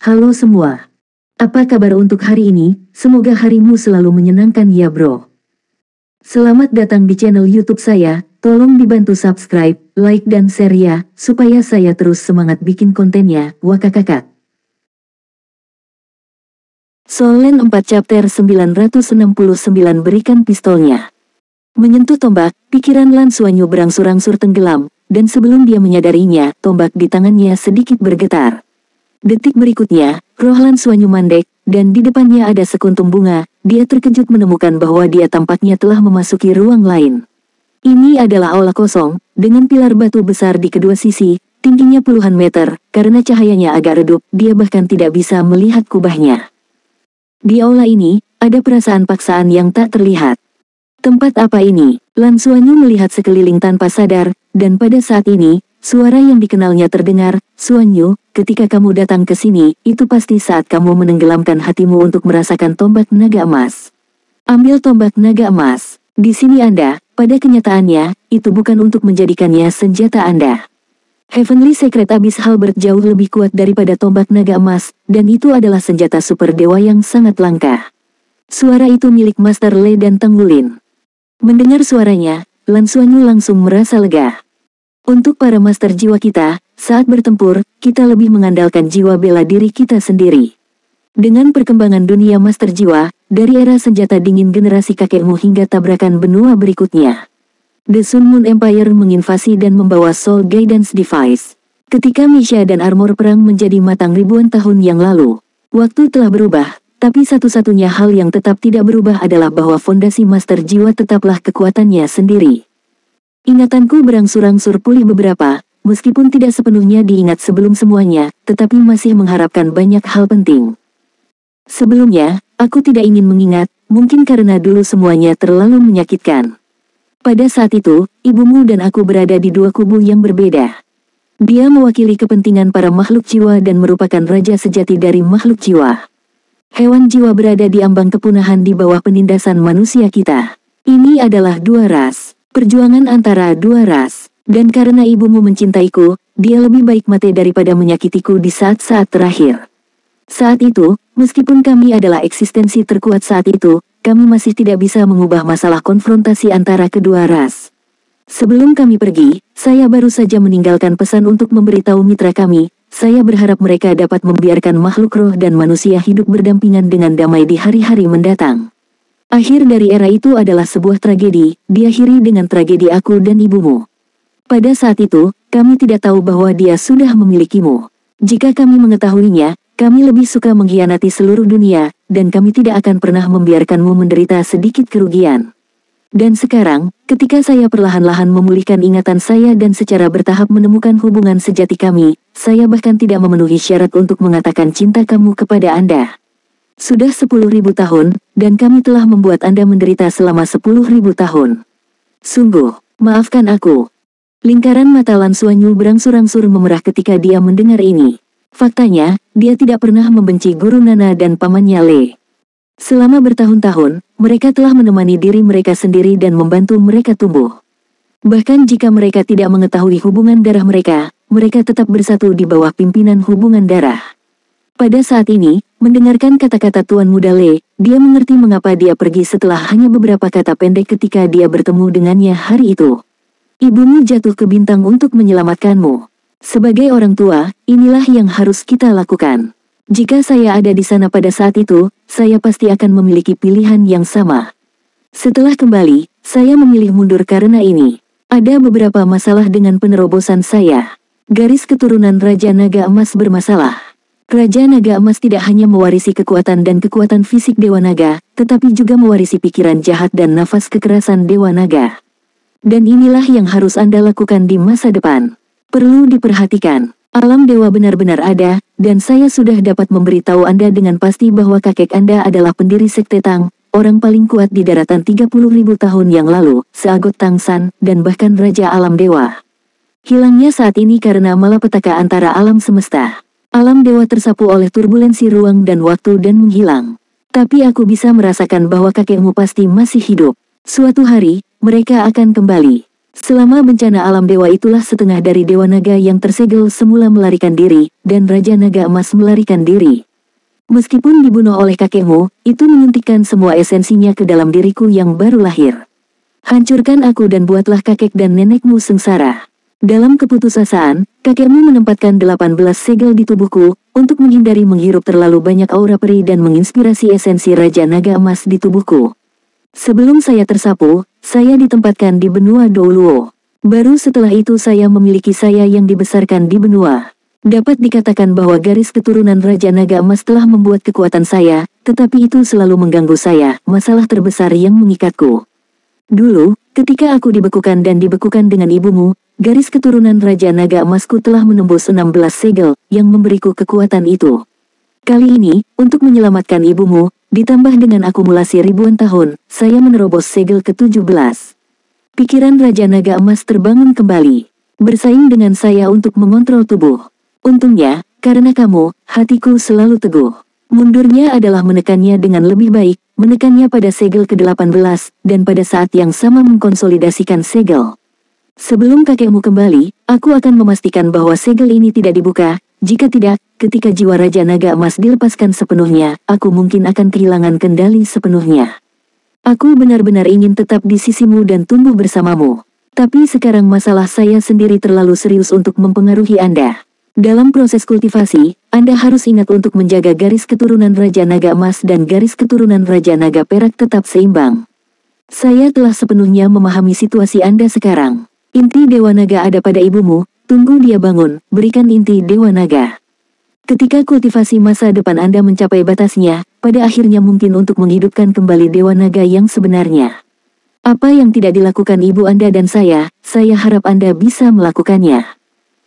Halo semua. Apa kabar untuk hari ini? Semoga harimu selalu menyenangkan ya bro. Selamat datang di channel YouTube saya. Tolong dibantu subscribe, like dan share ya, supaya saya terus semangat bikin kontennya. Wakakakak. Solen 4 chapter 969 berikan pistolnya. Menyentuh tombak, pikiran Lan Xuanyu berangsur-angsur tenggelam, dan sebelum dia menyadarinya, tombak di tangannya sedikit bergetar. Detik berikutnya, roh Lan Xuanyu mandek, dan di depannya ada sekuntum bunga. Dia terkejut menemukan bahwa dia tampaknya telah memasuki ruang lain. Ini adalah aula kosong, dengan pilar batu besar di kedua sisi, tingginya puluhan meter. Karena cahayanya agak redup, dia bahkan tidak bisa melihat kubahnya. Di aula ini, ada perasaan paksaan yang tak terlihat. Tempat apa ini? Lan Xuanyu melihat sekeliling tanpa sadar, dan pada saat ini, suara yang dikenalnya terdengar. Xuanyu, ketika kamu datang ke sini, itu pasti saat kamu menenggelamkan hatimu untuk merasakan tombak naga emas. Ambil tombak naga emas. Di sini Anda, pada kenyataannya, itu bukan untuk menjadikannya senjata Anda. Heavenly Secret Abyss Halberd jauh lebih kuat daripada tombak naga emas, dan itu adalah senjata super dewa yang sangat langka. Suara itu milik Master Le dan Tanggulin. Mendengar suaranya, Lan Xuanyu langsung merasa lega. Untuk para master jiwa kita, saat bertempur, kita lebih mengandalkan jiwa bela diri kita sendiri. Dengan perkembangan dunia master jiwa, dari era senjata dingin generasi kakekmu hingga tabrakan benua berikutnya, The Sun Moon Empire menginvasi dan membawa Soul Guidance Device. Ketika Misha dan armor perang menjadi matang ribuan tahun yang lalu, waktu telah berubah, tapi satu-satunya hal yang tetap tidak berubah adalah bahwa fondasi master jiwa tetaplah kekuatannya sendiri. Ingatanku berangsur-angsur pulih beberapa, meskipun tidak sepenuhnya diingat sebelum semuanya, tetapi masih mengharapkan banyak hal penting. Sebelumnya, aku tidak ingin mengingat, mungkin karena dulu semuanya terlalu menyakitkan. Pada saat itu, ibumu dan aku berada di dua kubu yang berbeda. Dia mewakili kepentingan para makhluk jiwa dan merupakan raja sejati dari makhluk jiwa. Hewan jiwa berada di ambang kepunahan di bawah penindasan manusia kita. Ini adalah dua ras. Perjuangan antara dua ras, dan karena ibumu mencintaiku, dia lebih baik mati daripada menyakitiku di saat-saat terakhir. Saat itu, meskipun kami adalah eksistensi terkuat saat itu, kami masih tidak bisa mengubah masalah konfrontasi antara kedua ras. Sebelum kami pergi, saya baru saja meninggalkan pesan untuk memberitahu mitra kami, saya berharap mereka dapat membiarkan makhluk roh dan manusia hidup berdampingan dengan damai di hari-hari mendatang. Akhir dari era itu adalah sebuah tragedi, diakhiri dengan tragedi aku dan ibumu. Pada saat itu, kami tidak tahu bahwa dia sudah memilikimu. Jika kami mengetahuinya, kami lebih suka mengkhianati seluruh dunia, dan kami tidak akan pernah membiarkanmu menderita sedikit kerugian. Dan sekarang, ketika saya perlahan-lahan memulihkan ingatan saya dan secara bertahap menemukan hubungan sejati kami, saya bahkan tidak memenuhi syarat untuk mengatakan cinta kamu kepada Anda. Sudah 10.000 tahun, dan kami telah membuat Anda menderita selama 10.000 tahun. Sungguh, maafkan aku. Lingkaran mata Lan Xuanyu berangsur-angsur memerah ketika dia mendengar ini. Faktanya, dia tidak pernah membenci Guru Nana dan pamannya Le. Selama bertahun-tahun, mereka telah menemani diri mereka sendiri dan membantu mereka tumbuh. Bahkan jika mereka tidak mengetahui hubungan darah mereka, mereka tetap bersatu di bawah pimpinan hubungan darah. Pada saat ini, mendengarkan kata-kata Tuan Muda Le, dia mengerti mengapa dia pergi setelah hanya beberapa kata pendek ketika dia bertemu dengannya hari itu. Ibumu jatuh ke bintang untuk menyelamatkanmu. Sebagai orang tua, inilah yang harus kita lakukan. Jika saya ada di sana pada saat itu, saya pasti akan memiliki pilihan yang sama. Setelah kembali, saya memilih mundur karena ini. Ada beberapa masalah dengan penerobosan saya. Garis keturunan Raja Naga Emas bermasalah. Raja Naga Emas tidak hanya mewarisi kekuatan dan kekuatan fisik Dewa Naga, tetapi juga mewarisi pikiran jahat dan nafas kekerasan Dewa Naga. Dan inilah yang harus Anda lakukan di masa depan. Perlu diperhatikan, alam dewa benar-benar ada, dan saya sudah dapat memberitahu Anda dengan pasti bahwa kakek Anda adalah pendiri Sekte Tang, orang paling kuat di daratan 30.000 tahun yang lalu, seagot Tang San, dan bahkan Raja Alam Dewa. Hilangnya saat ini karena malapetaka antara alam semesta. Alam dewa tersapu oleh turbulensi ruang dan waktu dan menghilang. Tapi aku bisa merasakan bahwa kakekmu pasti masih hidup. Suatu hari, mereka akan kembali. Selama bencana alam dewa itulah setengah dari Dewa Naga yang tersegel semula melarikan diri, dan Raja Naga Emas melarikan diri. Meskipun dibunuh oleh kakekmu, itu menyuntikkan semua esensinya ke dalam diriku yang baru lahir. Hancurkan aku dan buatlah kakek dan nenekmu sengsara. Dalam keputusasaan, kakekmu menempatkan 18 segel di tubuhku, untuk menghindari menghirup terlalu banyak aura peri dan menginspirasi esensi Raja Naga Emas di tubuhku. Sebelum saya tersapu, saya ditempatkan di benua Douluo. Baru setelah itu saya memiliki saya yang dibesarkan di benua. Dapat dikatakan bahwa garis keturunan Raja Naga Emas telah membuat kekuatan saya, tetapi itu selalu mengganggu saya, masalah terbesar yang mengikatku. Dulu, ketika aku dibekukan dan dibekukan dengan ibumu, garis keturunan Raja Naga Emasku telah menembus 16 segel, yang memberiku kekuatan itu. Kali ini, untuk menyelamatkan ibumu, ditambah dengan akumulasi ribuan tahun, saya menerobos segel ke-17. Pikiran Raja Naga Emas terbangun kembali, bersaing dengan saya untuk mengontrol tubuh. Untungnya, karena kamu, hatiku selalu teguh. Mundurnya adalah menekannya dengan lebih baik, menekannya pada segel ke-18, dan pada saat yang sama mengkonsolidasikan segel. Sebelum kakekmu kembali, aku akan memastikan bahwa segel ini tidak dibuka. Jika tidak, ketika jiwa Raja Naga Emas dilepaskan sepenuhnya, aku mungkin akan kehilangan kendali sepenuhnya. Aku benar-benar ingin tetap di sisimu dan tumbuh bersamamu. Tapi sekarang masalah saya sendiri terlalu serius untuk mempengaruhi Anda. Dalam proses kultivasi, Anda harus ingat untuk menjaga garis keturunan Raja Naga Emas dan garis keturunan Raja Naga Perak tetap seimbang. Saya telah sepenuhnya memahami situasi Anda sekarang. Inti Dewa Naga ada pada ibumu, tunggu dia bangun, berikan inti Dewa Naga. Ketika kultivasi masa depan Anda mencapai batasnya, pada akhirnya mungkin untuk menghidupkan kembali Dewa Naga yang sebenarnya. Apa yang tidak dilakukan ibu Anda dan saya harap Anda bisa melakukannya.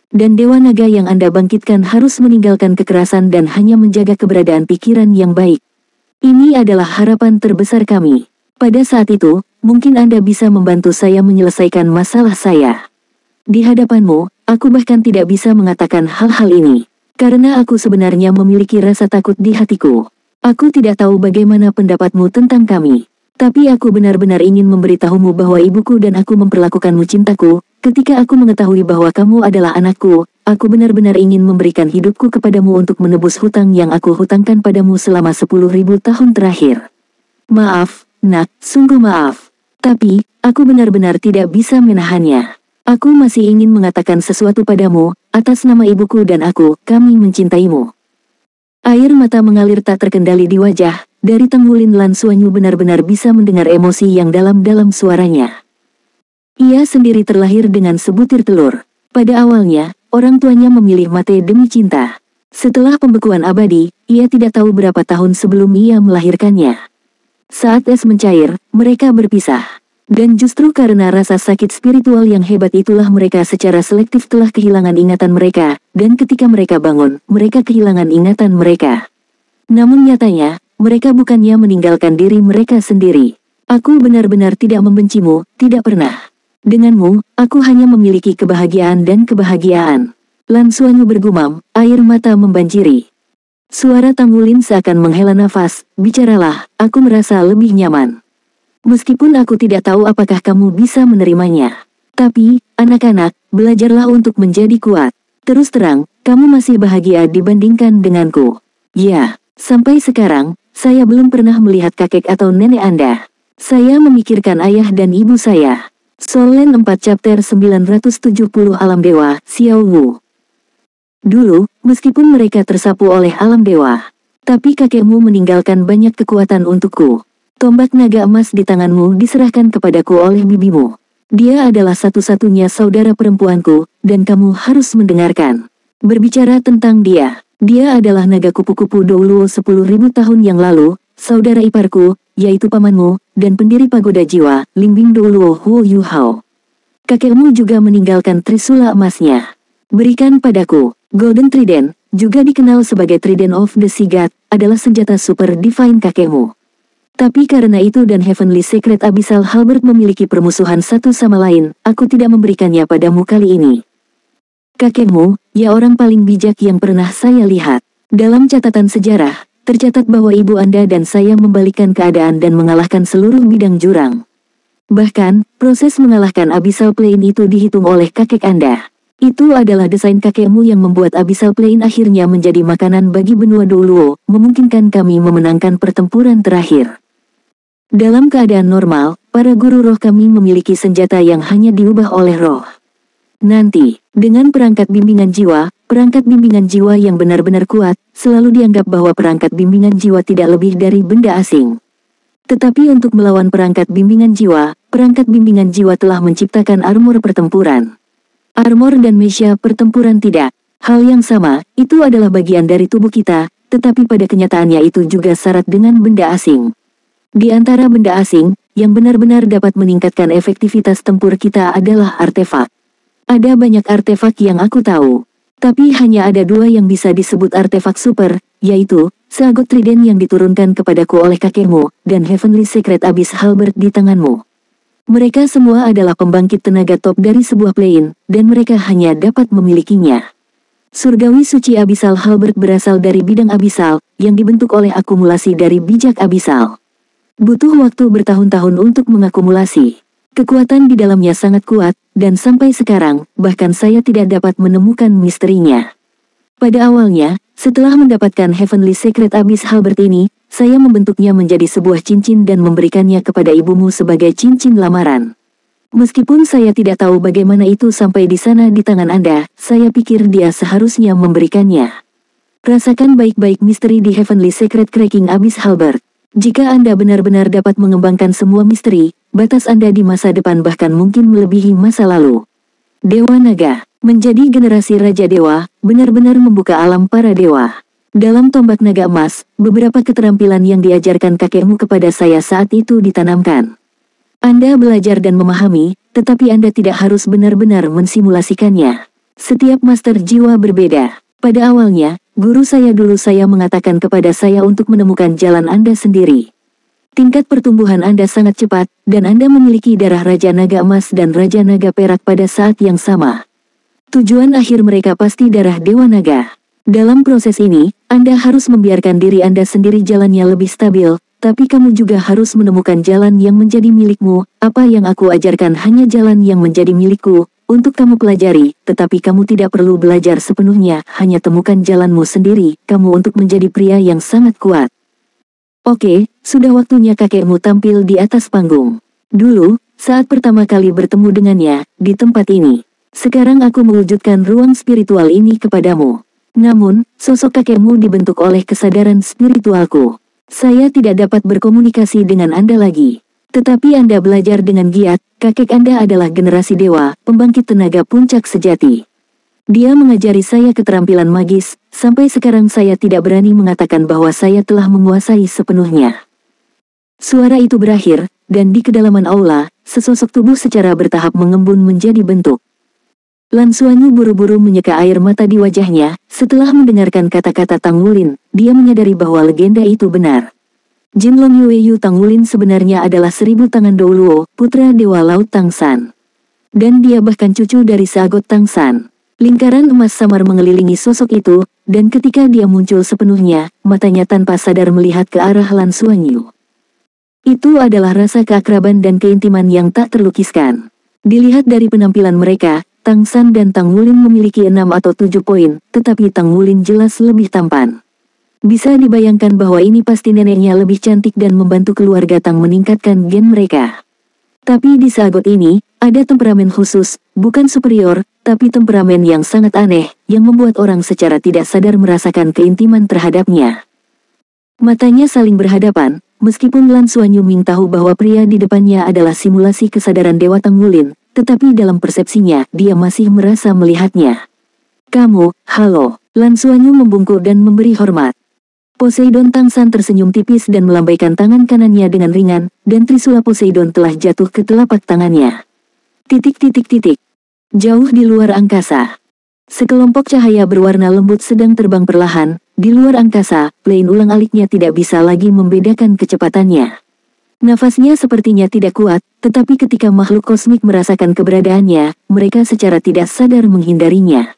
Dan Dewa Naga yang Anda bangkitkan harus meninggalkan kekerasan dan hanya menjaga keberadaan pikiran yang baik. Ini adalah harapan terbesar kami. Pada saat itu, mungkin Anda bisa membantu saya menyelesaikan masalah saya. Di hadapanmu, aku bahkan tidak bisa mengatakan hal-hal ini. Karena aku sebenarnya memiliki rasa takut di hatiku. Aku tidak tahu bagaimana pendapatmu tentang kami. Tapi aku benar-benar ingin memberitahumu bahwa ibuku dan aku memperlakukanmu cintaku. Ketika aku mengetahui bahwa kamu adalah anakku, aku benar-benar ingin memberikan hidupku kepadamu untuk menebus hutang yang aku hutangkan padamu selama 10.000 tahun terakhir. Maaf, Nak, sungguh maaf. Tapi, aku benar-benar tidak bisa menahannya. Aku masih ingin mengatakan sesuatu padamu, atas nama ibuku dan aku, kami mencintaimu. Air mata mengalir tak terkendali di wajah, dari Tenggulin Lan Suanyu benar-benar bisa mendengar emosi yang dalam-dalam suaranya. Ia sendiri terlahir dengan sebutir telur. Pada awalnya, orang tuanya memilih mati demi cinta. Setelah pembekuan abadi, ia tidak tahu berapa tahun sebelum ia melahirkannya. Saat es mencair, mereka berpisah. Dan justru karena rasa sakit spiritual yang hebat itulah mereka secara selektif telah kehilangan ingatan mereka, dan ketika mereka bangun, mereka kehilangan ingatan mereka. Namun nyatanya, mereka bukannya meninggalkan diri mereka sendiri. Aku benar-benar tidak membencimu, tidak pernah. Denganmu, aku hanya memiliki kebahagiaan dan kebahagiaan. Lan Suanyu bergumam, air mata membanjiri. Suara Tanggulin seakan menghela nafas, bicaralah, aku merasa lebih nyaman. Meskipun aku tidak tahu apakah kamu bisa menerimanya. Tapi, anak-anak, belajarlah untuk menjadi kuat. Terus terang, kamu masih bahagia dibandingkan denganku. Ya, sampai sekarang, saya belum pernah melihat kakek atau nenek Anda. Saya memikirkan ayah dan ibu saya. Solen 4 chapter 970 Alam Dewa, Xiao Wu. Dulu, meskipun mereka tersapu oleh alam dewa, tapi kakekmu meninggalkan banyak kekuatan untukku. Tombak naga emas di tanganmu diserahkan kepadaku oleh bibimu. Dia adalah satu-satunya saudara perempuanku, dan kamu harus mendengarkan. Berbicara tentang dia adalah naga kupu-kupu Douluo 10.000 tahun yang lalu, saudara iparku, yaitu pamanmu, dan pendiri pagoda jiwa, Lingbing Douluo Huo Yu Hao. Kakekmu juga meninggalkan trisula emasnya. Berikan padaku. Golden Trident, juga dikenal sebagai Trident of the Sea God, adalah senjata super divine kakekmu. Tapi karena itu dan Heavenly Secret Abyssal Halberd memiliki permusuhan satu sama lain, aku tidak memberikannya padamu kali ini. Kakekmu, ya orang paling bijak yang pernah saya lihat. Dalam catatan sejarah, tercatat bahwa ibu Anda dan saya membalikan keadaan dan mengalahkan seluruh bidang jurang. Bahkan, proses mengalahkan Abyssal Plane itu dihitung oleh kakek Anda. Itu adalah desain kakekmu yang membuat Abyssal Plane akhirnya menjadi makanan bagi benua Douluo, memungkinkan kami memenangkan pertempuran terakhir. Dalam keadaan normal, para guru roh kami memiliki senjata yang hanya diubah oleh roh. Nanti, dengan perangkat bimbingan jiwa yang benar-benar kuat, selalu dianggap bahwa perangkat bimbingan jiwa tidak lebih dari benda asing. Tetapi untuk melawan perangkat bimbingan jiwa telah menciptakan armor pertempuran. Armor dan mecha pertempuran tidak. Hal yang sama, itu adalah bagian dari tubuh kita, tetapi pada kenyataannya itu juga syarat dengan benda asing. Di antara benda asing, yang benar-benar dapat meningkatkan efektivitas tempur kita adalah artefak. Ada banyak artefak yang aku tahu. Tapi hanya ada dua yang bisa disebut artefak super, yaitu, Seagot Trident yang diturunkan kepadaku oleh kakekmu, dan Heavenly Secret Abyss Halberd di tanganmu. Mereka semua adalah pembangkit tenaga top dari sebuah plane, dan mereka hanya dapat memilikinya. Surgawi Suci Abyssal Halberd berasal dari bidang Abyssal, yang dibentuk oleh akumulasi dari bijak Abyssal. Butuh waktu bertahun-tahun untuk mengakumulasi. Kekuatan di dalamnya sangat kuat, dan sampai sekarang, bahkan saya tidak dapat menemukan misterinya. Pada awalnya, setelah mendapatkan Heavenly Secret Abyss Halberd ini, saya membentuknya menjadi sebuah cincin dan memberikannya kepada ibumu sebagai cincin lamaran. Meskipun saya tidak tahu bagaimana itu sampai di sana di tangan Anda, saya pikir dia seharusnya memberikannya. Rasakan baik-baik misteri di Heavenly Secret Cracking Abyss Halberd. Jika Anda benar-benar dapat mengembangkan semua misteri, batas Anda di masa depan bahkan mungkin melebihi masa lalu. Dewa Naga, menjadi generasi Raja Dewa, benar-benar membuka alam para dewa. Dalam tombak naga emas, beberapa keterampilan yang diajarkan kakekmu kepada saya saat itu ditanamkan. Anda belajar dan memahami, tetapi Anda tidak harus benar-benar mensimulasikannya. Setiap master jiwa berbeda. Pada awalnya, guru saya mengatakan kepada saya untuk menemukan jalan Anda sendiri. Tingkat pertumbuhan Anda sangat cepat, dan Anda memiliki darah Raja Naga Emas dan Raja Naga Perak pada saat yang sama. Tujuan akhir mereka pasti darah Dewa Naga. Dalam proses ini, Anda harus membiarkan diri Anda sendiri jalannya lebih stabil, tapi kamu juga harus menemukan jalan yang menjadi milikmu. Apa yang aku ajarkan hanya jalan yang menjadi milikku, untuk kamu pelajari, tetapi kamu tidak perlu belajar sepenuhnya, hanya temukan jalanmu sendiri, kamu untuk menjadi pria yang sangat kuat. Oke, sudah waktunya kakekmu tampil di atas panggung. Dulu, saat pertama kali bertemu dengannya, di tempat ini. Sekarang aku mewujudkan ruang spiritual ini kepadamu. Namun, sosok kakekmu dibentuk oleh kesadaran spiritualku. Saya tidak dapat berkomunikasi dengan Anda lagi. Tetapi Anda belajar dengan giat, kakek Anda adalah generasi dewa, pembangkit tenaga puncak sejati. Dia mengajari saya keterampilan magis, sampai sekarang saya tidak berani mengatakan bahwa saya telah menguasai sepenuhnya. Suara itu berakhir, dan di kedalaman aula, sesosok tubuh secara bertahap mengembun menjadi bentuk. Lan Xuanyu buru-buru menyeka air mata di wajahnya, setelah mendengarkan kata-kata Tang Wulin, dia menyadari bahwa legenda itu benar. Jinlong Yueyu Tang Wulin sebenarnya adalah 1000 tangan Douluo, putra Dewa Laut Tang San. Dan dia bahkan cucu dari Seagot Tang San. Lingkaran emas samar mengelilingi sosok itu, dan ketika dia muncul sepenuhnya, matanya tanpa sadar melihat ke arah Lan Xuanyu. Itu adalah rasa keakraban dan keintiman yang tak terlukiskan. Dilihat dari penampilan mereka, Tang San dan Tang Wulin memiliki 6 atau 7 poin, tetapi Tang Wulin jelas lebih tampan. Bisa dibayangkan bahwa ini pasti neneknya lebih cantik dan membantu keluarga Tang meningkatkan gen mereka. Tapi di Seagot ini, ada temperamen khusus, bukan superior, tapi temperamen yang sangat aneh, yang membuat orang secara tidak sadar merasakan keintiman terhadapnya. Matanya saling berhadapan, meskipun Lan Xuanyu Ming tahu bahwa pria di depannya adalah simulasi kesadaran Dewa Tang Wulin, tetapi dalam persepsinya, dia masih merasa melihatnya. Kamu, halo, Lan Xuanyu membungkuk dan memberi hormat. Poseidon Tang San tersenyum tipis dan melambaikan tangan kanannya dengan ringan, dan trisula Poseidon telah jatuh ke telapak tangannya. Jauh di luar angkasa. Sekelompok cahaya berwarna lembut sedang terbang perlahan, di luar angkasa, plane ulang-aliknya tidak bisa lagi membedakan kecepatannya. Nafasnya sepertinya tidak kuat, tetapi ketika makhluk kosmik merasakan keberadaannya, mereka secara tidak sadar menghindarinya.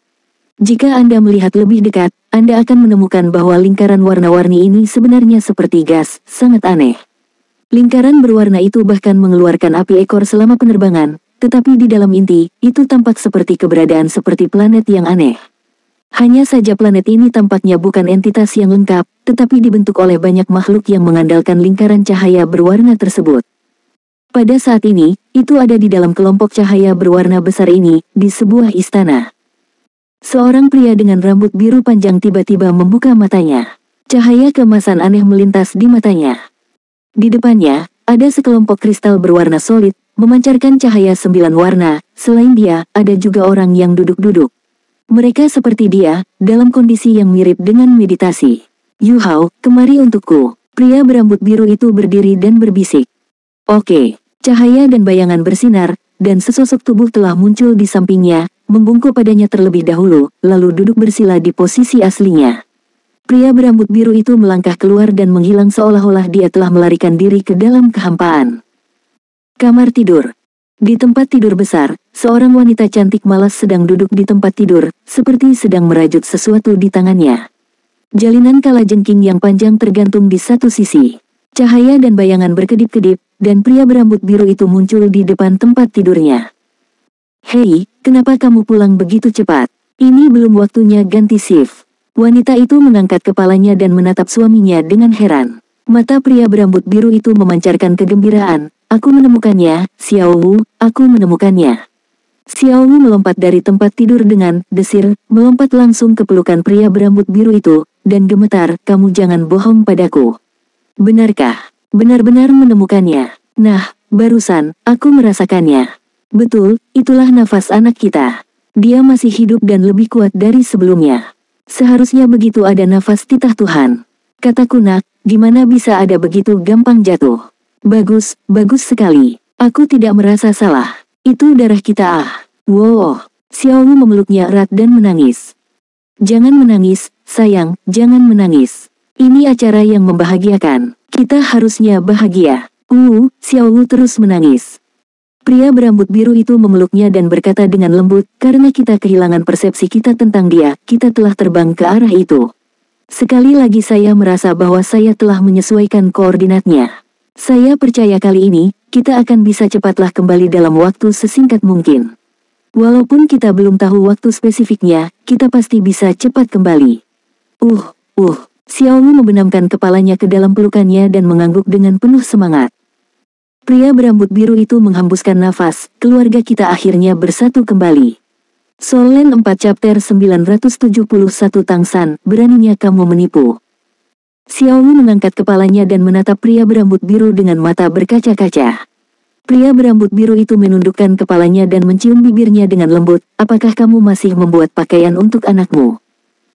Jika Anda melihat lebih dekat, Anda akan menemukan bahwa lingkaran warna-warni ini sebenarnya seperti gas, sangat aneh. Lingkaran berwarna itu bahkan mengeluarkan api ekor selama penerbangan, tetapi di dalam inti, itu tampak seperti keberadaan seperti planet yang aneh. Hanya saja planet ini tampaknya bukan entitas yang lengkap, tetapi dibentuk oleh banyak makhluk yang mengandalkan lingkaran cahaya berwarna tersebut. Pada saat ini, itu ada di dalam kelompok cahaya berwarna besar ini, di sebuah istana. Seorang pria dengan rambut biru panjang tiba-tiba membuka matanya. Cahaya keemasan aneh melintas di matanya. Di depannya, ada sekelompok kristal berwarna solid, memancarkan cahaya 9 warna. Selain dia, ada juga orang yang duduk-duduk. Mereka seperti dia, dalam kondisi yang mirip dengan meditasi. Yu Hao, kemari untukku. Pria berambut biru itu berdiri dan berbisik. Oke. Cahaya dan bayangan bersinar, dan sesosok tubuh telah muncul di sampingnya, membungkuk padanya terlebih dahulu, lalu duduk bersila di posisi aslinya. Pria berambut biru itu melangkah keluar dan menghilang seolah-olah dia telah melarikan diri ke dalam kehampaan. Kamar tidur. Di tempat tidur besar, seorang wanita cantik malas sedang duduk di tempat tidur, seperti sedang merajut sesuatu di tangannya. Jalinan kalajengking yang panjang tergantung di satu sisi. Cahaya dan bayangan berkedip-kedip, dan pria berambut biru itu muncul di depan tempat tidurnya. Hei, kenapa kamu pulang begitu cepat? Ini belum waktunya ganti shift. Wanita itu mengangkat kepalanya dan menatap suaminya dengan heran. Mata pria berambut biru itu memancarkan kegembiraan. Aku menemukannya, Xiao Wu, aku menemukannya. Xiao Wu melompat dari tempat tidur dengan desir, melompat langsung ke pelukan pria berambut biru itu, dan gemetar, kamu jangan bohong padaku. Benarkah? Benar-benar menemukannya. Nah, barusan, aku merasakannya. Betul, itulah nafas anak kita. Dia masih hidup dan lebih kuat dari sebelumnya. Seharusnya begitu ada nafas titah Tuhan. Kataku nak, gimana bisa ada begitu gampang jatuh? Bagus, bagus sekali. Aku tidak merasa salah. Itu darah kita ah. Wow, Xiao Wu memeluknya erat dan menangis. Jangan menangis, sayang, jangan menangis. Ini acara yang membahagiakan. Kita harusnya bahagia. Xiao Wu terus menangis. Pria berambut biru itu memeluknya dan berkata dengan lembut, karena kita kehilangan persepsi kita tentang dia, kita telah terbang ke arah itu. Sekali lagi saya merasa bahwa saya telah menyesuaikan koordinatnya. Saya percaya kali ini, kita akan bisa cepatlah kembali dalam waktu sesingkat mungkin. Walaupun kita belum tahu waktu spesifiknya, kita pasti bisa cepat kembali. Xiao Wu membenamkan kepalanya ke dalam pelukannya dan mengangguk dengan penuh semangat. Pria berambut biru itu menghembuskan nafas, keluarga kita akhirnya bersatu kembali. Solen 4 chapter 971 Tangsan, beraninya kamu menipu. Xiao Wu mengangkat kepalanya dan menatap pria berambut biru dengan mata berkaca-kaca. Pria berambut biru itu menundukkan kepalanya dan mencium bibirnya dengan lembut, apakah kamu masih membuat pakaian untuk anakmu?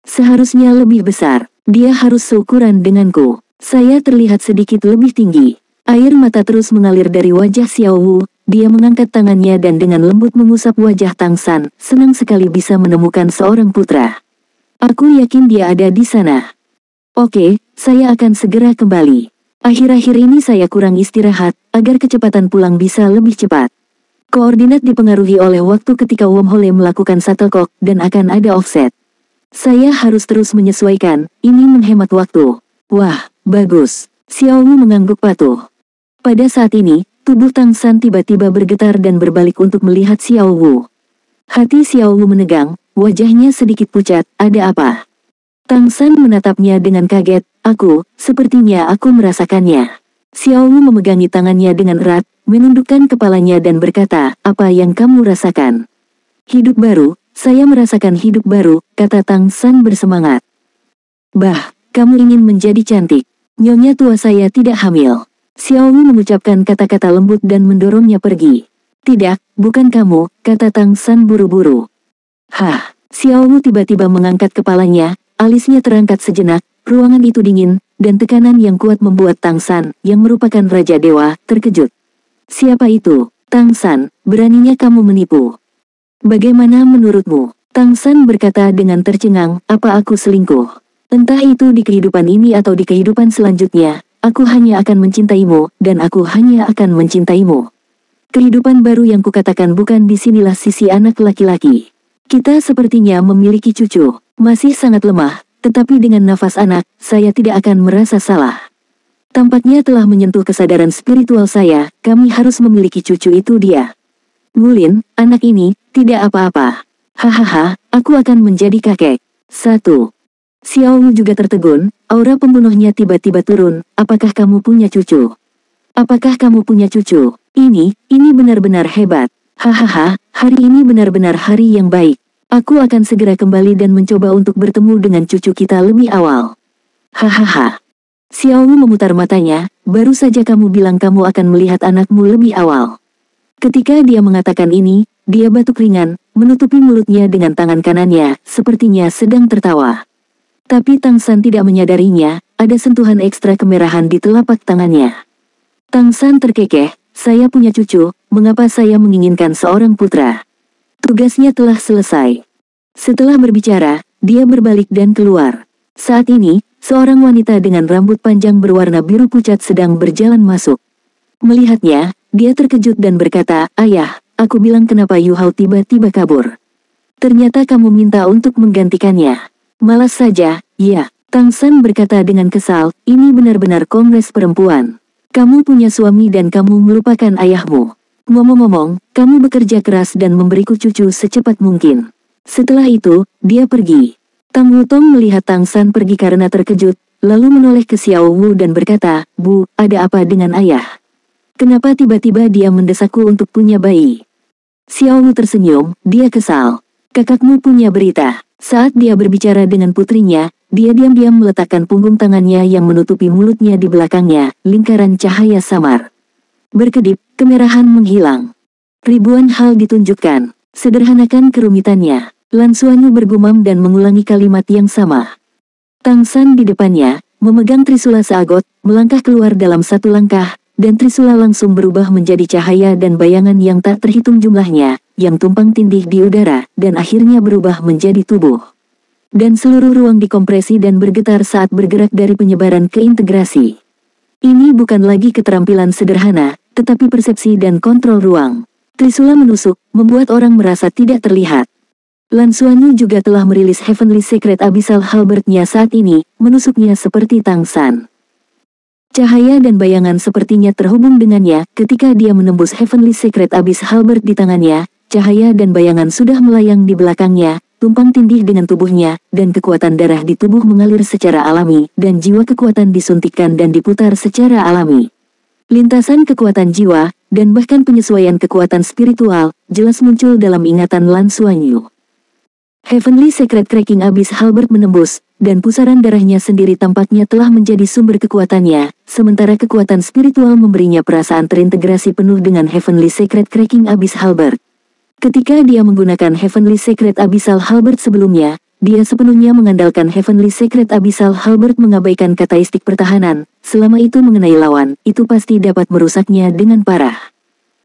Seharusnya lebih besar. Dia harus seukuran denganku. Saya terlihat sedikit lebih tinggi. Air mata terus mengalir dari wajah Xiao Wu. Dia mengangkat tangannya dan dengan lembut mengusap wajah Tangsan. Senang sekali bisa menemukan seorang putra. Aku yakin dia ada di sana. Oke, saya akan segera kembali. Akhir-akhir ini saya kurang istirahat, agar kecepatan pulang bisa lebih cepat. Koordinat dipengaruhi oleh waktu ketika wormhole melakukan shuttlecock dan akan ada offset. Saya harus terus menyesuaikan, ini menghemat waktu. Wah, bagus. Xiao Wu mengangguk patuh. Pada saat ini, tubuh Tangsan tiba-tiba bergetar dan berbalik untuk melihat Xiao Wu. Hati Xiao Wu menegang, wajahnya sedikit pucat, ada apa? Tangsan menatapnya dengan kaget, sepertinya aku merasakannya. Xiao Wu memegangi tangannya dengan erat, menundukkan kepalanya dan berkata, apa yang kamu rasakan? Hidup baru. Saya merasakan hidup baru, kata Tangsan bersemangat. Bah, kamu ingin menjadi cantik. Nyonya tua saya tidak hamil. Xiao Wu mengucapkan kata-kata lembut dan mendorongnya pergi. Tidak, bukan kamu, kata Tangsan buru-buru. Hah, Xiao Wu tiba-tiba mengangkat kepalanya, alisnya terangkat sejenak, ruangan itu dingin, dan tekanan yang kuat membuat Tangsan, yang merupakan Raja Dewa, terkejut. Siapa itu? Tangsan, beraninya kamu menipu. Bagaimana menurutmu? Tangsan berkata dengan tercengang, apa aku selingkuh? Entah itu di kehidupan ini atau di kehidupan selanjutnya, aku hanya akan mencintaimu, dan aku hanya akan mencintaimu. Kehidupan baru yang kukatakan bukan disinilah sisi anak laki-laki. Kita sepertinya memiliki cucu, masih sangat lemah, tetapi dengan nafas anak, saya tidak akan merasa salah. Tampaknya telah menyentuh kesadaran spiritual saya, kami harus memiliki cucu itu dia. Wulin, anak ini, tidak apa-apa. Hahaha, aku akan menjadi kakek. 1. Xiao Wu juga tertegun, aura pembunuhnya tiba-tiba turun, apakah kamu punya cucu? Apakah kamu punya cucu? Ini benar-benar hebat. Hahaha, hari ini benar-benar hari yang baik. Aku akan segera kembali dan mencoba untuk bertemu dengan cucu kita lebih awal. Hahaha. Xiao Wu memutar matanya, baru saja kamu bilang kamu akan melihat anakmu lebih awal. Ketika dia mengatakan ini, dia batuk ringan, menutupi mulutnya dengan tangan kanannya, sepertinya sedang tertawa. Tapi Tang San tidak menyadarinya, ada sentuhan ekstra kemerahan di telapak tangannya. Tang San terkekeh, saya punya cucu, mengapa saya menginginkan seorang putra? Tugasnya telah selesai. Setelah berbicara, dia berbalik dan keluar. Saat ini, seorang wanita dengan rambut panjang berwarna biru pucat sedang berjalan masuk. Melihatnya, dia terkejut dan berkata, ayah, aku bilang kenapa Yu Hao tiba-tiba kabur. Ternyata kamu minta untuk menggantikannya. Malas saja, ya, Tang San berkata dengan kesal, ini benar-benar kongres perempuan. Kamu punya suami dan kamu melupakan ayahmu. Ngomong-ngomong, kamu bekerja keras dan memberiku cucu secepat mungkin. Setelah itu, dia pergi. Tang Wutong melihat Tang San pergi karena terkejut, lalu menoleh ke Xiao Wu dan berkata, Bu, ada apa dengan ayah? Kenapa tiba-tiba dia mendesakku untuk punya bayi? Xiao Wu tersenyum, dia kesal. Kakakmu punya berita. Saat dia berbicara dengan putrinya, dia diam-diam meletakkan punggung tangannya yang menutupi mulutnya di belakangnya, lingkaran cahaya samar. Berkedip, kemerahan menghilang. Ribuan hal ditunjukkan. Sederhanakan kerumitannya. Lan Xuanyu bergumam dan mengulangi kalimat yang sama. Tang San di depannya, memegang trisula seagot, melangkah keluar dalam satu langkah, dan trisula langsung berubah menjadi cahaya dan bayangan yang tak terhitung jumlahnya, yang tumpang tindih di udara, dan akhirnya berubah menjadi tubuh. Dan seluruh ruang dikompresi dan bergetar saat bergerak dari penyebaran ke integrasi. Ini bukan lagi keterampilan sederhana, tetapi persepsi dan kontrol ruang. Trisula menusuk, membuat orang merasa tidak terlihat. Lan Xuanyu juga telah merilis Heavenly Secret Abyssal Halberd-nya saat ini, menusuknya seperti Tang San. Cahaya dan bayangan sepertinya terhubung dengannya, ketika dia menembus Heavenly Secret Abyss Halberd di tangannya, cahaya dan bayangan sudah melayang di belakangnya, tumpang tindih dengan tubuhnya, dan kekuatan darah di tubuh mengalir secara alami, dan jiwa kekuatan disuntikkan dan diputar secara alami. Lintasan kekuatan jiwa, dan bahkan penyesuaian kekuatan spiritual, jelas muncul dalam ingatan Lan Xuanyu. Heavenly Secret Cracking Abyss Halberd menembus, dan pusaran darahnya sendiri tampaknya telah menjadi sumber kekuatannya, sementara kekuatan spiritual memberinya perasaan terintegrasi penuh dengan Heavenly Secret Cracking Abyss Halberd. Ketika dia menggunakan Heavenly Secret Abyssal Halberd sebelumnya, dia sepenuhnya mengandalkan Heavenly Secret Abyssal Halberd mengabaikan kataistik pertahanan, selama itu mengenai lawan, itu pasti dapat merusaknya dengan parah.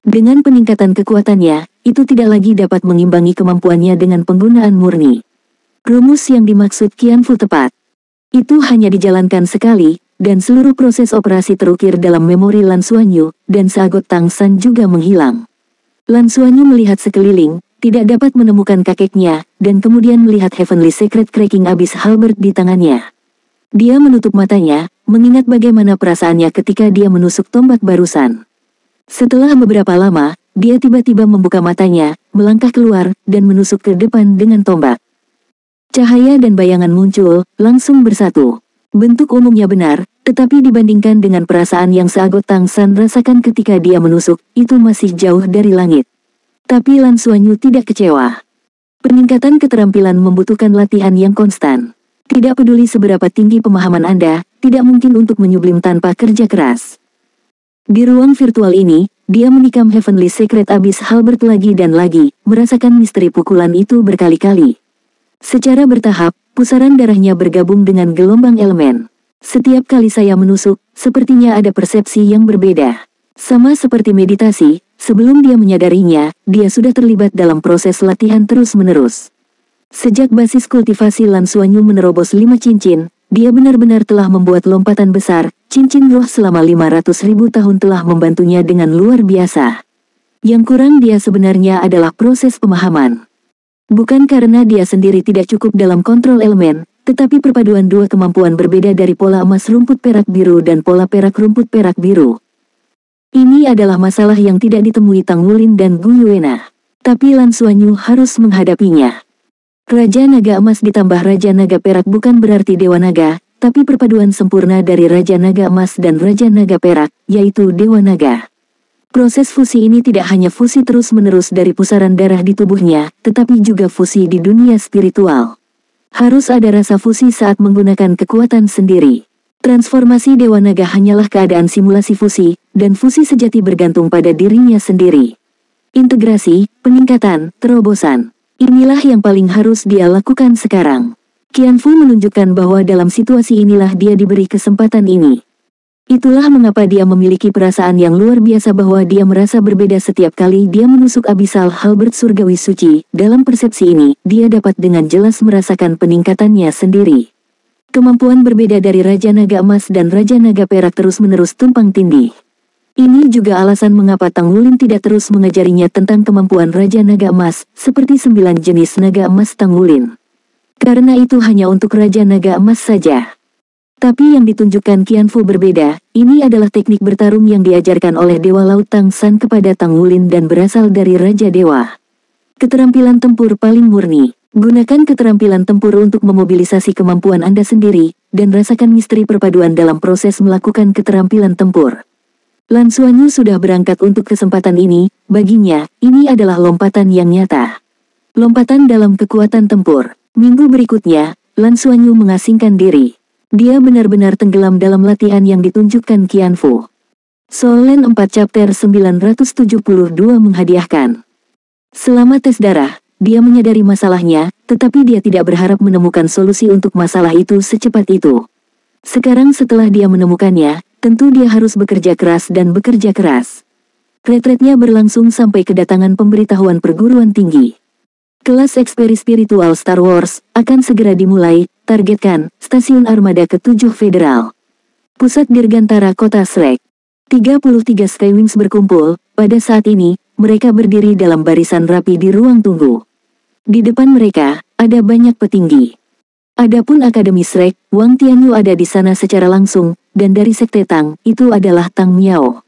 Dengan peningkatan kekuatannya, itu tidak lagi dapat mengimbangi kemampuannya dengan penggunaan murni. Rumus yang dimaksud Qianfu tepat. Itu hanya dijalankan sekali, dan seluruh proses operasi terukir dalam memori Lan Xuanyu, dan seagot Tang San juga menghilang. Lan Xuanyu melihat sekeliling, tidak dapat menemukan kakeknya, dan kemudian melihat Heavenly Secret Cracking Abyss Halberd di tangannya. Dia menutup matanya, mengingat bagaimana perasaannya ketika dia menusuk tombak barusan. Setelah beberapa lama, dia tiba-tiba membuka matanya, melangkah keluar, dan menusuk ke depan dengan tombak. Cahaya dan bayangan muncul, langsung bersatu. Bentuk umumnya benar, tetapi dibandingkan dengan perasaan yang seagot Tang San rasakan ketika dia menusuk, itu masih jauh dari langit. Tapi Lan Xuanyu tidak kecewa. Peningkatan keterampilan membutuhkan latihan yang konstan. Tidak peduli seberapa tinggi pemahaman Anda, tidak mungkin untuk menyublim tanpa kerja keras. Di ruang virtual ini, dia menikam Heavenly Secret Abyss Halberd lagi dan lagi, merasakan misteri pukulan itu berkali-kali. Secara bertahap, pusaran darahnya bergabung dengan gelombang elemen. Setiap kali saya menusuk, sepertinya ada persepsi yang berbeda. Sama seperti meditasi, sebelum dia menyadarinya, dia sudah terlibat dalam proses latihan terus-menerus. Sejak basis kultivasi Lan Xuanyu menerobos 5 cincin, dia benar-benar telah membuat lompatan besar. Cincin roh selama 500.000 tahun telah membantunya dengan luar biasa. Yang kurang dia sebenarnya adalah proses pemahaman. Bukan karena dia sendiri tidak cukup dalam kontrol elemen, Tetapi perpaduan dua kemampuan berbeda dari pola emas rumput perak biru dan pola perak rumput perak biru. Ini adalah masalah yang tidak ditemui Tang Wulin dan Gu Yuena. Tapi Lan Xuanyu harus menghadapinya. Raja Naga Emas ditambah Raja Naga Perak bukan berarti Dewa Naga, tapi perpaduan sempurna dari Raja Naga Emas dan Raja Naga Perak, yaitu Dewa Naga. Proses fusi ini tidak hanya fusi terus-menerus dari pusaran darah di tubuhnya, tetapi juga fusi di dunia spiritual. Harus ada rasa fusi saat menggunakan kekuatan sendiri. Transformasi Dewa Naga hanyalah keadaan simulasi fusi, dan fusi sejati bergantung pada dirinya sendiri. Integrasi, peningkatan, terobosan. Inilah yang paling harus dia lakukan sekarang. Qianfu menunjukkan bahwa dalam situasi inilah dia diberi kesempatan ini. Itulah mengapa dia memiliki perasaan yang luar biasa bahwa dia merasa berbeda setiap kali dia menusuk Abyssal Halberd Surgawi Suci. Dalam persepsi ini, dia dapat dengan jelas merasakan peningkatannya sendiri. Kemampuan berbeda dari Raja Naga Emas dan Raja Naga Perak terus-menerus tumpang tindih. Ini juga alasan mengapa Tang Wulin tidak terus mengajarinya tentang kemampuan Raja Naga Emas, seperti 9 jenis Naga Emas Tang Wulin. Karena itu hanya untuk Raja Naga Emas saja. Tapi yang ditunjukkan Qianfu berbeda, ini adalah teknik bertarung yang diajarkan oleh Dewa Laut Tang San kepada Tang Wulin dan berasal dari Raja Dewa. Keterampilan tempur paling murni. Gunakan keterampilan tempur untuk memobilisasi kemampuan Anda sendiri, dan rasakan misteri perpaduan dalam proses melakukan keterampilan tempur. Lan Xuanyu sudah berangkat untuk kesempatan ini, baginya, ini adalah lompatan yang nyata. Lompatan dalam kekuatan tempur. Minggu berikutnya, Lan Xuanyu mengasingkan diri. Dia benar-benar tenggelam dalam latihan yang ditunjukkan Qianfu. Soul Land 4 Chapter 972 menghadiahkan. Selama tes darah, dia menyadari masalahnya, tetapi dia tidak berharap menemukan solusi untuk masalah itu secepat itu. Sekarang setelah dia menemukannya, tentu dia harus bekerja keras dan bekerja keras. Retretnya berlangsung sampai kedatangan pemberitahuan perguruan tinggi. Kelas eksperi spiritual Star Wars akan segera dimulai, targetkan stasiun armada ke-7 Federal. Pusat Dirgantara Kota Shrek. 33 Skywings berkumpul, pada saat ini, mereka berdiri dalam barisan rapi di ruang tunggu. Di depan mereka, ada banyak petinggi. Adapun Akademi Shrek, Wang Tianyu ada di sana secara langsung, dan dari Sekte Tang, itu adalah Tang Miao.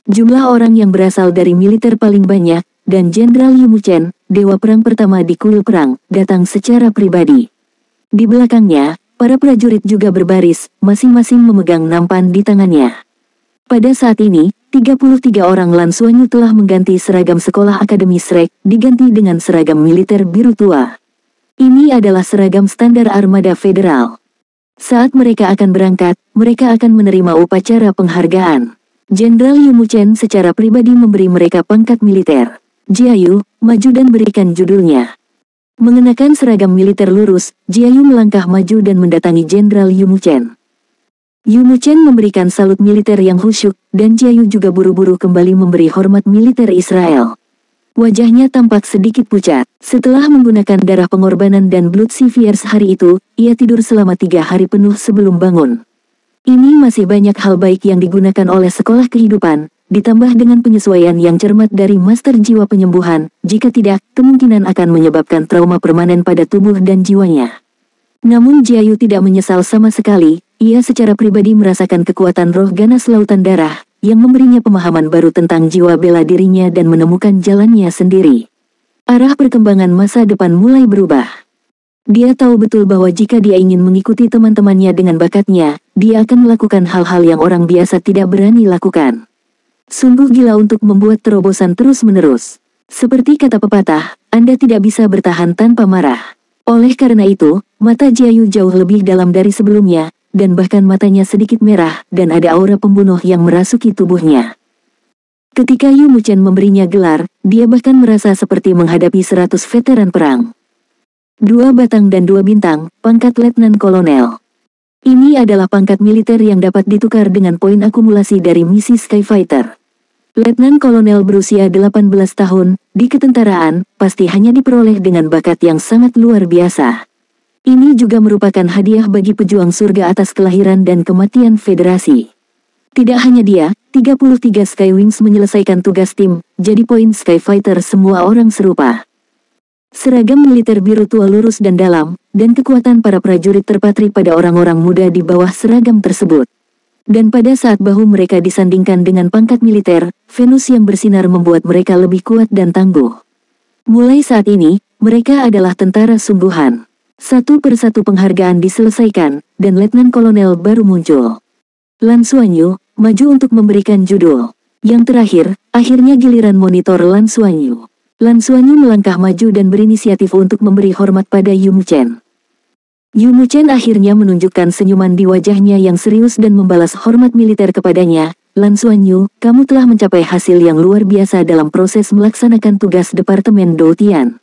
Jumlah orang yang berasal dari militer paling banyak, dan Jenderal Yu Muchen, Dewa Perang pertama di kuil perang, datang secara pribadi. Di belakangnya, para prajurit juga berbaris, masing-masing memegang nampan di tangannya. Pada saat ini, 33 orang Lan Xuanyu telah mengganti seragam sekolah Akademi Shrek, diganti dengan seragam militer biru tua. Ini adalah seragam standar armada federal. Saat mereka akan berangkat, mereka akan menerima upacara penghargaan. Jenderal Yu Muchen secara pribadi memberi mereka pangkat militer. Jiayu, maju dan berikan judulnya. Mengenakan seragam militer lurus, Jiayu melangkah maju dan mendatangi Jenderal Yu Muchen. Yu Muchen memberikan salut militer yang khusyuk, dan Jiayu juga buru-buru kembali memberi hormat militer Israel. Wajahnya tampak sedikit pucat. Setelah menggunakan darah pengorbanan dan Blood Seviers hari itu, ia tidur selama 3 hari penuh sebelum bangun. Ini masih banyak hal baik yang digunakan oleh sekolah kehidupan, ditambah dengan penyesuaian yang cermat dari Master Jiwa Penyembuhan, jika tidak, kemungkinan akan menyebabkan trauma permanen pada tubuh dan jiwanya. Namun Jiayu tidak menyesal sama sekali, ia secara pribadi merasakan kekuatan roh ganas lautan darah, yang memberinya pemahaman baru tentang jiwa bela dirinya dan menemukan jalannya sendiri. Arah perkembangan masa depan mulai berubah. Dia tahu betul bahwa jika dia ingin mengikuti teman-temannya dengan bakatnya, dia akan melakukan hal-hal yang orang biasa tidak berani lakukan. Sungguh gila untuk membuat terobosan terus-menerus. Seperti kata pepatah, Anda tidak bisa bertahan tanpa marah. Oleh karena itu, mata Jiayu jauh lebih dalam dari sebelumnya, dan bahkan matanya sedikit merah, dan ada aura pembunuh yang merasuki tubuhnya. Ketika Yu Muchen memberinya gelar, dia bahkan merasa seperti menghadapi 100 veteran perang. 2 batang dan 2 bintang, pangkat Letnan Kolonel. Ini adalah pangkat militer yang dapat ditukar dengan poin akumulasi dari misi Skyfighter. Letnan Kolonel berusia 18 tahun, di ketentaraan, pasti hanya diperoleh dengan bakat yang sangat luar biasa. Ini juga merupakan hadiah bagi pejuang surga atas kelahiran dan kematian federasi. Tidak hanya dia, 33 Skywings menyelesaikan tugas tim, jadi poin Skyfighter semua orang serupa. Seragam militer biru tua lurus dan dalam, dan kekuatan para prajurit terpatri pada orang-orang muda di bawah seragam tersebut. Dan pada saat bahu mereka disandingkan dengan pangkat militer, Venus yang bersinar membuat mereka lebih kuat dan tangguh. Mulai saat ini, mereka adalah tentara sungguhan. Satu persatu penghargaan diselesaikan, dan Letnan Kolonel baru muncul. Lan Xuanyu, maju untuk memberikan judul. Yang terakhir, akhirnya giliran monitor Lan Xuanyu. Lan Xuanyu melangkah maju dan berinisiatif untuk memberi hormat pada Yu Muchen. Yu Muchen akhirnya menunjukkan senyuman di wajahnya yang serius dan membalas hormat militer kepadanya. Lan Xuanyu, kamu telah mencapai hasil yang luar biasa dalam proses melaksanakan tugas Departemen Doutian.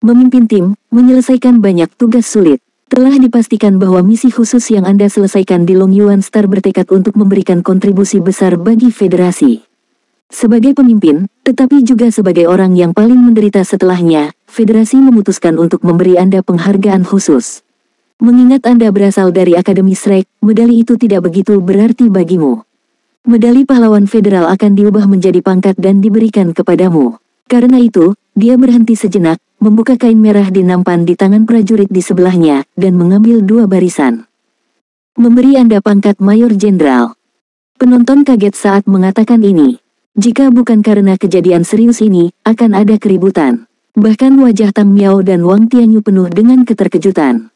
Memimpin tim, menyelesaikan banyak tugas sulit. Telah dipastikan bahwa misi khusus yang Anda selesaikan di Longyuan Star bertekad untuk memberikan kontribusi besar bagi federasi. Sebagai pemimpin, tetapi juga sebagai orang yang paling menderita setelahnya, federasi memutuskan untuk memberi Anda penghargaan khusus. Mengingat Anda berasal dari Akademi Shrek, medali itu tidak begitu berarti bagimu. Medali pahlawan federal akan diubah menjadi pangkat dan diberikan kepadamu. Karena itu, dia berhenti sejenak, membuka kain merah di nampan di tangan prajurit di sebelahnya, dan mengambil 2 barisan. Memberi Anda pangkat Mayor Jenderal. Penonton kaget saat mengatakan ini. Jika bukan karena kejadian serius ini, akan ada keributan. Bahkan wajah Tang Miao dan Wang Tianyu penuh dengan keterkejutan.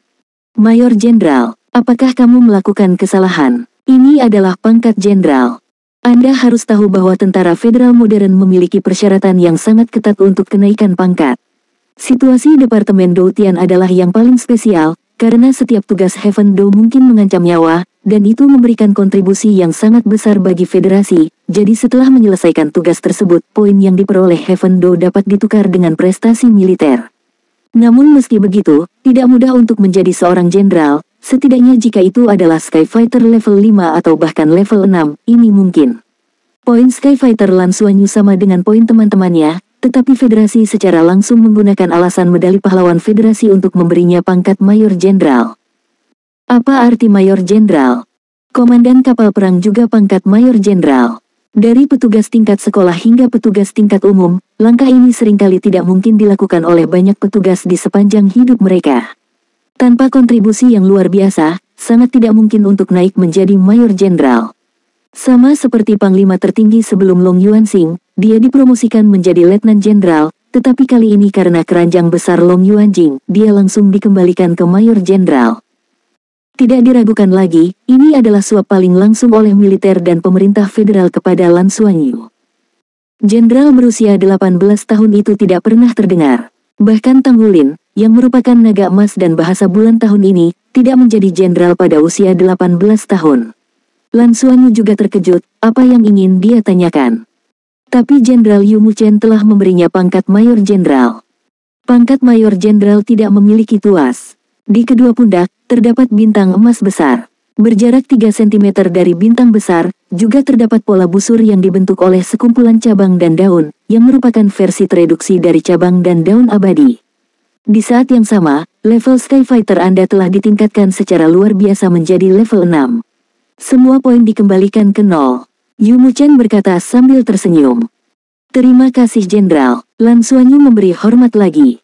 Mayor Jenderal, apakah kamu melakukan kesalahan? Ini adalah pangkat jenderal. Anda harus tahu bahwa tentara federal modern memiliki persyaratan yang sangat ketat untuk kenaikan pangkat. Situasi Departemen Doutian adalah yang paling spesial, karena setiap tugas Heaven Do mungkin mengancam nyawa, dan itu memberikan kontribusi yang sangat besar bagi federasi. Jadi setelah menyelesaikan tugas tersebut, poin yang diperoleh Heaven Do dapat ditukar dengan prestasi militer. Namun meski begitu, tidak mudah untuk menjadi seorang jenderal, setidaknya jika itu adalah Skyfighter level 5 atau bahkan level 6, ini mungkin. Poin Skyfighter Lan Xuanyu sama dengan poin teman-temannya, tetapi federasi secara langsung menggunakan alasan medali pahlawan federasi untuk memberinya pangkat Mayor Jenderal. Apa arti Mayor Jenderal? Komandan kapal perang juga pangkat Mayor Jenderal. Dari petugas tingkat sekolah hingga petugas tingkat umum, langkah ini seringkali tidak mungkin dilakukan oleh banyak petugas di sepanjang hidup mereka. Tanpa kontribusi yang luar biasa, sangat tidak mungkin untuk naik menjadi Mayor Jenderal. Sama seperti Panglima tertinggi sebelum Long Yuanxing, dia dipromosikan menjadi Letnan Jenderal, tetapi kali ini karena keranjang besar Long Yuanjing, dia langsung dikembalikan ke Mayor Jenderal. Tidak diragukan lagi, ini adalah suap paling langsung oleh militer dan pemerintah federal kepada Lan Xuanyu. Jenderal berusia 18 tahun itu tidak pernah terdengar. Bahkan Tang Wulin, yang merupakan naga emas dan bahasa bulan tahun ini, tidak menjadi jenderal pada usia 18 tahun. Lan Xuanyu juga terkejut, apa yang ingin dia tanyakan. Tapi Jenderal Yu Muchen telah memberinya pangkat Mayor Jenderal. Pangkat Mayor Jenderal tidak memiliki tuas. Di kedua pundak, terdapat bintang emas besar. Berjarak 3 cm dari bintang besar, juga terdapat pola busur yang dibentuk oleh sekumpulan cabang dan daun, yang merupakan versi tereduksi dari cabang dan daun abadi. Di saat yang sama, level Skyfighter Anda telah ditingkatkan secara luar biasa menjadi level 6. Semua poin dikembalikan ke 0. Yu Muchen berkata sambil tersenyum. Terima kasih Jenderal. Lan Xuanyu memberi hormat lagi.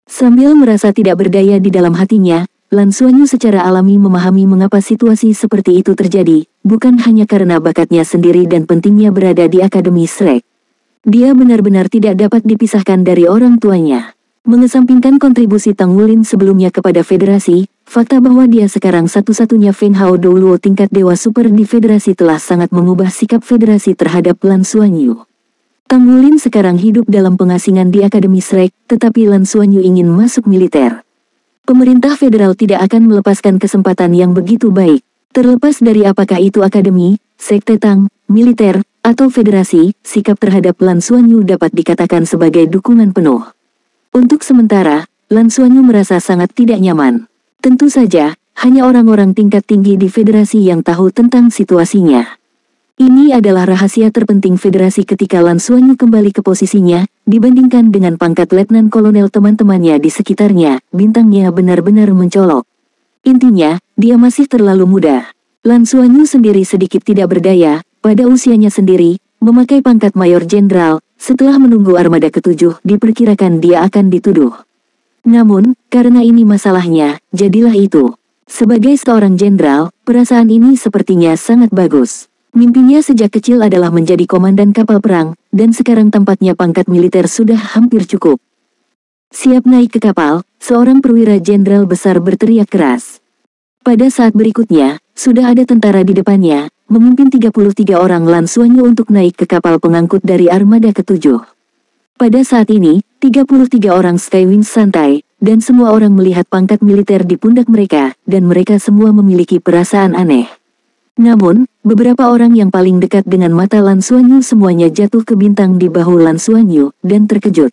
Sambil merasa tidak berdaya di dalam hatinya, Lan Xuanyu secara alami memahami mengapa situasi seperti itu terjadi, bukan hanya karena bakatnya sendiri dan pentingnya berada di Akademi Shrek. Dia benar-benar tidak dapat dipisahkan dari orang tuanya. Mengesampingkan kontribusi Tang Wulin sebelumnya kepada federasi, fakta bahwa dia sekarang satu-satunya Feng Hao Douluo tingkat dewa super di federasi telah sangat mengubah sikap federasi terhadap Lan Xuanyu. Tang Wulin sekarang hidup dalam pengasingan di Akademi Shrek, tetapi Lan Xuanyu ingin masuk militer. Pemerintah federal tidak akan melepaskan kesempatan yang begitu baik. Terlepas dari apakah itu akademi, sekte Tang, militer, atau federasi, sikap terhadap Lan Xuanyu dapat dikatakan sebagai dukungan penuh. Untuk sementara, Lan Xuanyu merasa sangat tidak nyaman. Tentu saja, hanya orang-orang tingkat tinggi di federasi yang tahu tentang situasinya. Ini adalah rahasia terpenting federasi ketika Lan Xuanyu kembali ke posisinya, dibandingkan dengan pangkat letnan kolonel teman-temannya di sekitarnya, bintangnya benar-benar mencolok. Intinya, dia masih terlalu muda. Lan Xuanyu sendiri sedikit tidak berdaya, pada usianya sendiri, memakai pangkat Mayor Jenderal. Setelah menunggu armada ke-7, diperkirakan dia akan dituduh Namun, karena ini masalahnya, jadilah itu. Sebagai seorang jenderal, perasaan ini sepertinya sangat bagus. Mimpinya sejak kecil adalah menjadi komandan kapal perang, dan sekarang tampaknya pangkat militer sudah hampir cukup. Siap naik ke kapal, seorang perwira jenderal besar berteriak keras. Pada saat berikutnya, sudah ada tentara di depannya, memimpin 33 orang Lansuanyu untuk naik ke kapal pengangkut dari armada ke-7. Pada saat ini, 33 orang Skywing santai, dan semua orang melihat pangkat militer di pundak mereka, dan mereka semua memiliki perasaan aneh. Namun, beberapa orang yang paling dekat dengan mata Lansuanyu semuanya jatuh ke bintang di bahu Lansuanyu, dan terkejut.